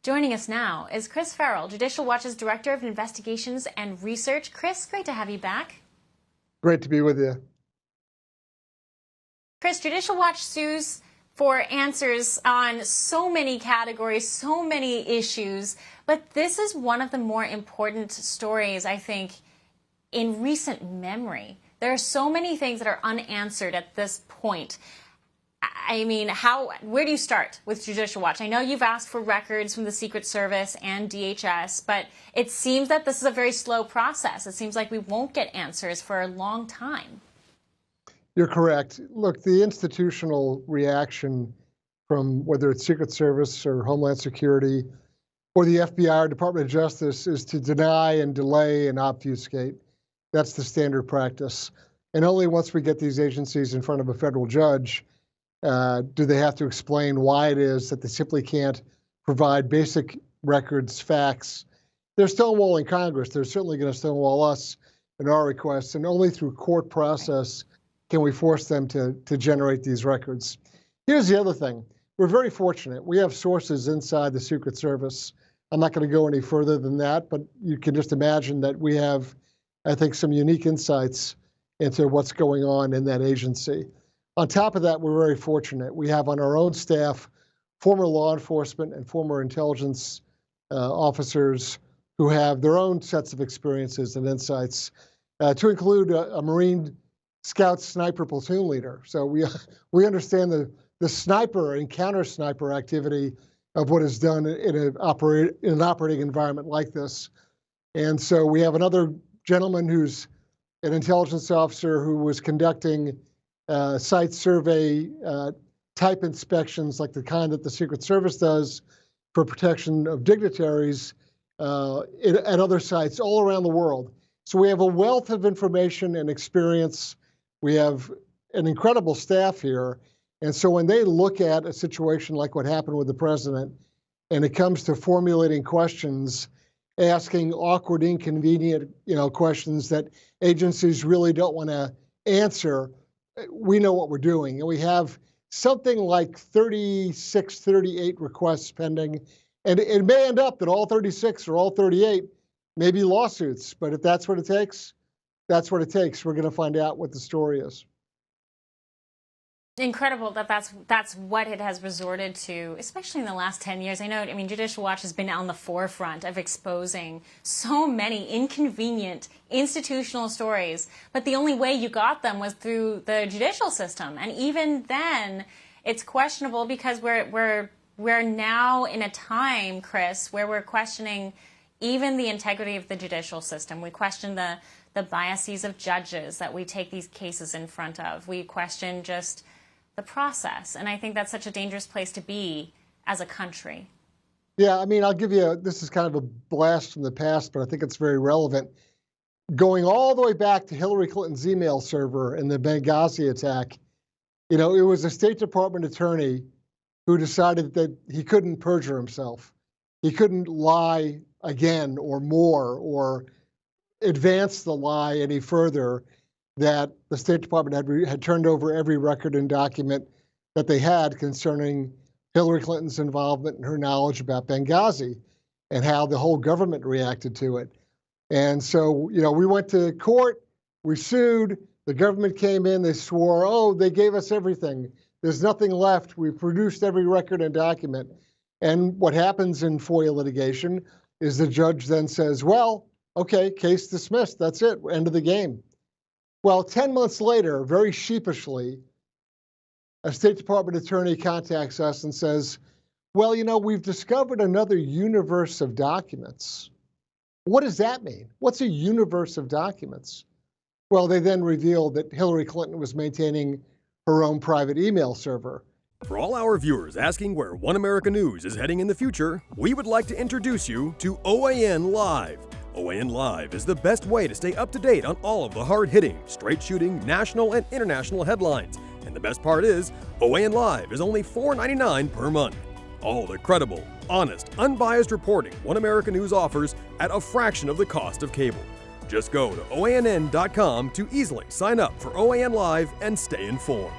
Joining us now is Chris Farrell, Judicial Watch's Director of Investigations and Research. Chris, great to have you back. Great to be with you. Chris, Judicial Watch sues for answers on so many categories, so many issues, but this is one of the more important stories, I think, in recent memory. There are so many things that are unanswered at this point. I mean, where do you start with Judicial Watch? I know you've asked for records from the Secret Service and DHS, but it seems that this is a very slow process. It seems like we won't get answers for a long time. You're correct. Look, the institutional reaction from whether it's Secret Service or Homeland Security or the FBI or Department of Justice is to deny and delay and obfuscate. That's the standard practice. And only once we get these agencies in front of a federal judge do they have to explain why it is that they simply can't provide basic records, facts. They're stonewalling Congress. They're certainly going to stonewall us in our requests, and only through court process can we force them to generate these records. Here's the other thing. We're very fortunate. We have sources inside the Secret Service. I'm not going to go any further than that, but you can just imagine that we have, I think, some unique insights into what's going on in that agency. On top of that, we're very fortunate. We have on our own staff former law enforcement and former intelligence officers who have their own sets of experiences and insights, to include a Marine Scout sniper platoon leader. So we understand the sniper and counter sniper activity of what is done in an operating environment like this. And so we have another gentleman who's an intelligence officer who was conducting site survey type inspections like the kind that the Secret Service does for protection of dignitaries at other sites all around the world. So we have a wealth of information and experience. We have an incredible staff here. And so when they look at a situation like what happened with the president, and it comes to formulating questions, asking awkward, inconvenient, questions that agencies really don't want to answer, we know what we're doing. And we have something like 36, 38 requests pending. And it may end up that all 36 or all 38 may be lawsuits. But if that's what it takes, that's what it takes. We're going to find out what the story is. Incredible that that's what it has resorted to, especially in the last 10 years. I mean, Judicial Watch has been on the forefront of exposing so many inconvenient institutional stories, but the only way you got them was through the judicial system. And even then, it's questionable because we're now in a time, Chris, where we're questioning even the integrity of the judicial system. We question the biases of judges that we take these cases in front of. We question just the process. And I think that's such a dangerous place to be as a country. Yeah, I mean, I'll give you, this is kind of a blast from the past, but I think it's very relevant. Going all the way back to Hillary Clinton's email server and the Benghazi attack, it was a State Department attorney who decided that he couldn't perjure himself. He couldn't lie again or more or advance the lie any further, that the State Department had turned over every record and document that they had concerning Hillary Clinton's involvement and her knowledge about Benghazi and how the whole government reacted to it. And so, we went to court, we sued, the government came in, they swore, oh, they gave us everything. There's nothing left. We produced every record and document. And what happens in FOIA litigation is the judge then says, well, okay, case dismissed. That's it. End of the game. Well, 10 months later, very sheepishly, a State Department attorney contacts us and says, well, we've discovered another universe of documents. What does that mean? What's a universe of documents? Well, they then revealed that Hillary Clinton was maintaining her own private email server. For all our viewers asking where One America News is heading in the future, we would like to introduce you to OAN Live. OAN Live is the best way to stay up to date on all of the hard-hitting, straight-shooting, national and international headlines. And the best part is, OAN Live is only $4.99 per month. All the credible, honest, unbiased reporting One America News offers at a fraction of the cost of cable. Just go to OANN.com to easily sign up for OAN Live and stay informed.